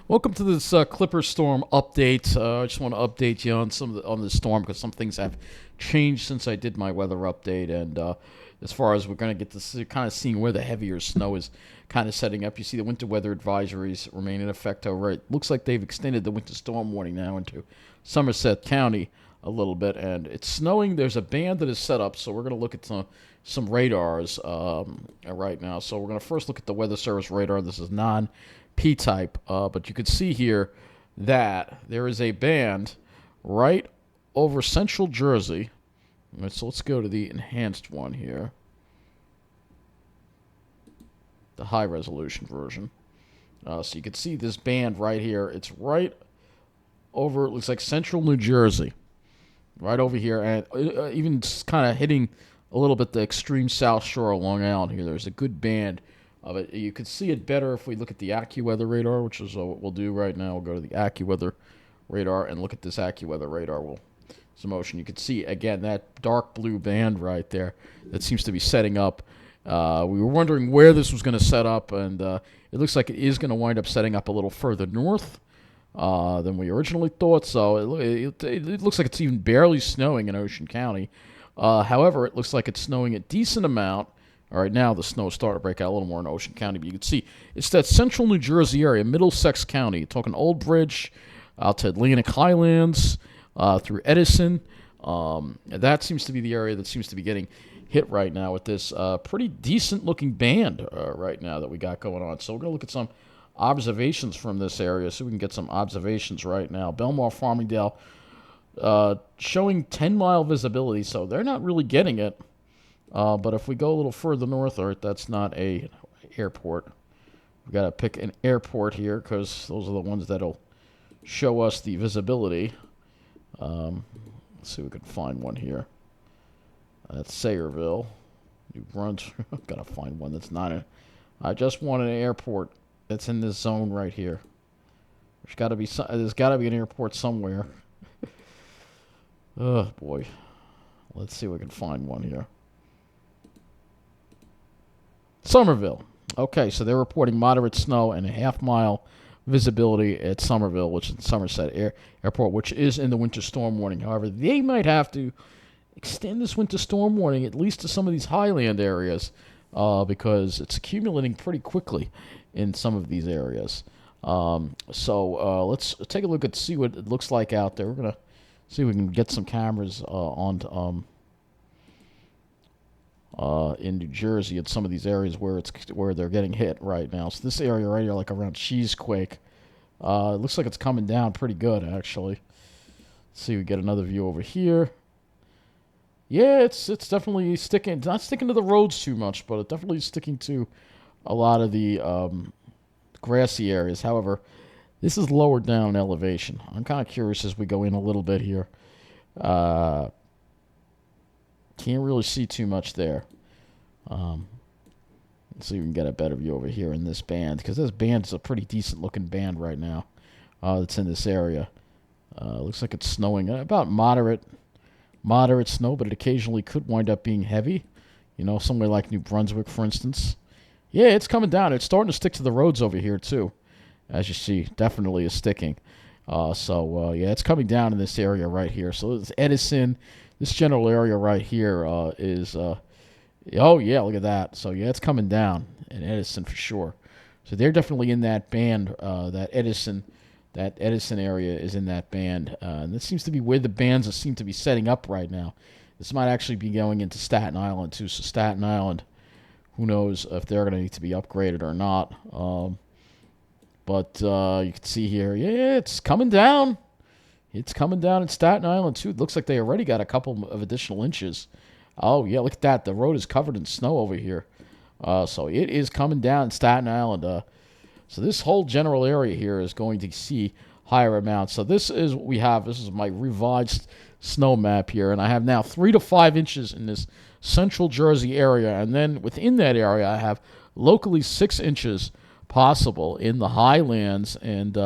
Welcome to this Clipper storm update. I just want to update you on on the storm because some things have changed since I did my weather update. And as far as we're going to get to kind of seeing where the heavier snow is kind of setting up, you see the winter weather advisories remain in effect. Over it looks like they've extended the winter storm warning now into Somerset County a little bit, and it's snowing. There's a band that is set up, so we're going to look at some radars right now. So we're going to first look at the Weather Service radar. This is non-P-type, but you can see here that there is a band right over central Jersey. All right, so let's go to the enhanced one here, the high-resolution version. So you can see this band right here. It's right over, it looks like central New Jersey. Right over here, and even kind of hitting a little bit the extreme south shore of Long Island here. There's a good band of it. You can see it better if we look at the AccuWeather radar, which is what we'll do right now. We'll go to the AccuWeather radar and look at this AccuWeather radar. Some motion. You can see, again, that dark blue band right there that seems to be setting up. We were wondering where this was going to set up, and it looks like it is going to wind up setting up a little further north than we originally thought. So it looks like it's even barely snowing in Ocean County. However, it looks like it's snowing a decent amount. All right, now the snow is starting to break out a little more in Ocean County. But you can see it's that central New Jersey area, Middlesex County. You're talking Old Bridge out to Atlantic Highlands through Edison. That seems to be the area that seems to be getting hit right now with this pretty decent-looking band right now that we got going on. So we're going to look at some observations from this area, so we can get some observations right now. Belmar, Farmingdale, showing 10-mile visibility, so they're not really getting it. But if we go a little further north, all right, that's not a airport. We've got to pick an airport here because those are the ones that'll show us the visibility. Let's see if we can find one here. That's Sayreville, New Brunswick. I've got to find one that's not I just want an airport that's in this zone right here. There's got to be an airport somewhere. Oh boy, let's see if we can find one here. Somerville. Okay, so they're reporting moderate snow and a half-mile visibility at Somerville, which is Somerset Airport, which is in the winter storm warning. However, they might have to extend this winter storm warning at least to some of these highland areas because it's accumulating pretty quickly in some of these areas. So let's take a look at see what it looks like out there. We're going to see if we can get some cameras on in New Jersey at some of these areas where they're getting hit right now. So this area right here, like around Cheesequake, it looks like it's coming down pretty good, actually. Let's see if we get another view over here. Yeah, it's definitely sticking. Not sticking to the roads too much, but it's definitely sticking to a lot of the grassy areas. However, this is lower down in elevation. I'm kind of curious as we go in a little bit here. Can't really see too much there. Let's see if we can get a better view over here in this band, because this band is a pretty decent looking band right now that's in this area. Looks like it's snowing about moderate snow, but it occasionally could wind up being heavy. You know, somewhere like New Brunswick, for instance. Yeah, it's coming down. It's starting to stick to the roads over here, too. As you see, definitely is sticking. Yeah, it's coming down in this area right here. So it's Edison. This general area right here is... oh, yeah, look at that. So, yeah, it's coming down in Edison for sure. So they're definitely in that band, that Edison area is in that band. And this seems to be where the bands seem to be setting up right now. This might actually be going into Staten Island, too. So Staten Island, who knows if they're going to need to be upgraded or not. But you can see here, yeah, it's coming down. It's coming down in Staten Island, too. It looks like they already got a couple of additional inches. Oh, yeah, look at that. The road is covered in snow over here. So it is coming down in Staten Island. So this whole general area here is going to see higher amounts. So this is what we have. This is my revised snow map here. And I have now 3 to 5 inches in this central Jersey area. And then within that area, I have locally 6 inches possible in the highlands. And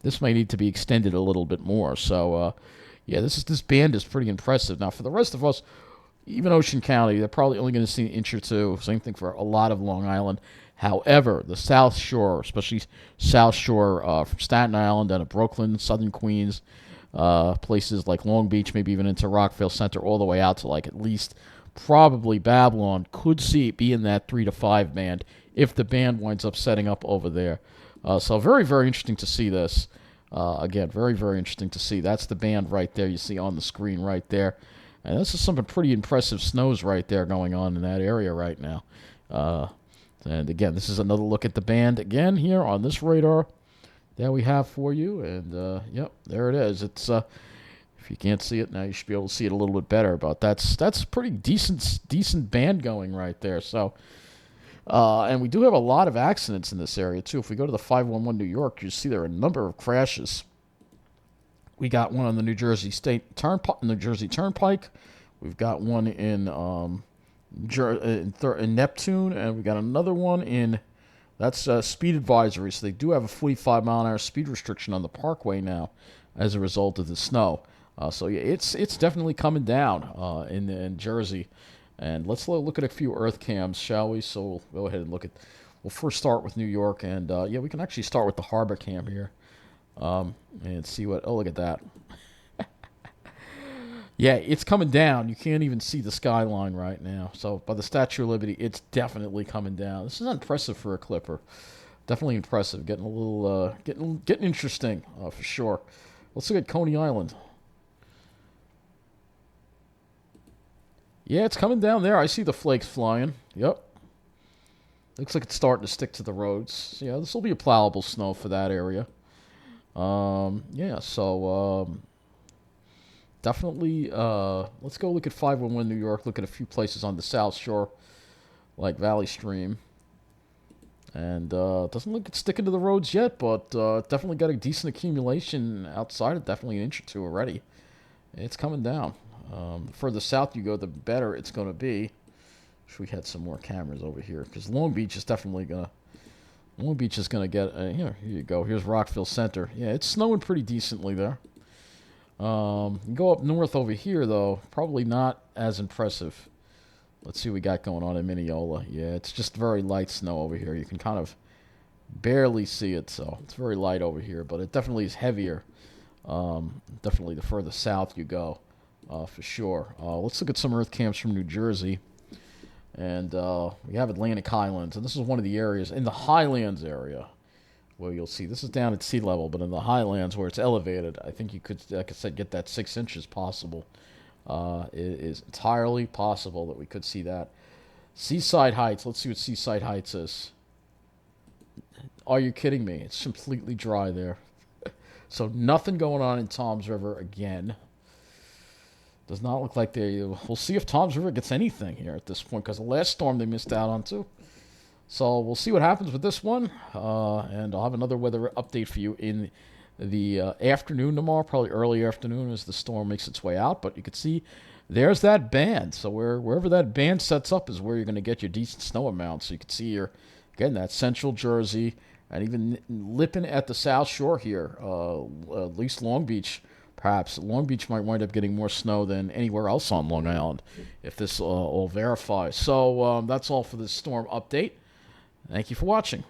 this may need to be extended a little bit more. So, yeah, this band is pretty impressive. Now, for the rest of us, even Ocean County, they're probably only going to see an inch or two. Same thing for a lot of Long Island. However, the South Shore, especially South Shore from Staten Island down to Brooklyn, Southern Queens, places like Long Beach, maybe even into Rockville Center, all the way out to like at least probably Babylon, could see it be in that 3 to 5 band if the band winds up setting up over there. So very, very interesting to see this. Again, very, very interesting to see. That's the band right there you see on the screen right there. And this is some pretty impressive snows right there going on in that area right now. And again, this is another look at the band again here on this radar that we have for you. And yep, there it is. It's if you can't see it now, you should be able to see it a little bit better. But that's pretty decent band going right there. So. And we do have a lot of accidents in this area, too. If we go to the 511 New York, you see there are a number of crashes. We got one on the New Jersey Turnpike. We've got one in Neptune, and we got another one in, that's speed advisory. So they do have a 45-mile-an-hour speed restriction on the parkway now as a result of the snow. So yeah, it's definitely coming down in Jersey. And let's look at a few Earth cams, shall we? So we'll go ahead and we'll first start with New York. And, yeah, we can actually start with the harbor cam here and see what, oh, look at that. Yeah, it's coming down. You can't even see the skyline right now. So by the Statue of Liberty, it's definitely coming down. This is impressive for a Clipper. Definitely impressive. Getting a little, getting interesting for sure. Let's look at Coney Island. Yeah, it's coming down there. I see the flakes flying. Yep. Looks like it's starting to stick to the roads. Yeah, this will be a plowable snow for that area. Yeah, so definitely let's go look at 511 New York, look at a few places on the South Shore, like Valley Stream. And doesn't look like it's sticking to the roads yet, but definitely got a decent accumulation outside it, definitely an inch or two already. It's coming down. The further south you go, the better it's going to be. Wish we had some more cameras over here, because Long Beach is definitely going to... Long Beach is going to get... here you go. Here's Rockville Center. Yeah, it's snowing pretty decently there. You go up north over here, though. Probably not as impressive. Let's see what we got going on in Mineola. Yeah, it's just very light snow over here. You can kind of barely see it, so it's very light over here. But it definitely is heavier. Definitely the further south you go. For sure. Let's look at some earth cams from New Jersey. And we have Atlantic Highlands. And this is one of the areas in the Highlands area where you'll see. This is down at sea level, but in the Highlands where it's elevated, I think you could, like I said, get that 6 inches possible. It is entirely possible that we could see that. Seaside Heights. Let's see what Seaside Heights is. Are you kidding me? It's completely dry there. So nothing going on in Toms River again. Does not look like they... We'll see if Toms River gets anything here at this point, because the last storm they missed out on, too. So we'll see what happens with this one, and I'll have another weather update for you in the afternoon tomorrow, probably early afternoon as the storm makes its way out. But you can see there's that band. So wherever that band sets up is where you're going to get your decent snow amount. So you can see here, again, that central Jersey, and even lipping at the South Shore here, at least Long Beach. Perhaps Long Beach might wind up getting more snow than anywhere else on Long Island if this all verifies. So that's all for this storm update. Thank you for watching.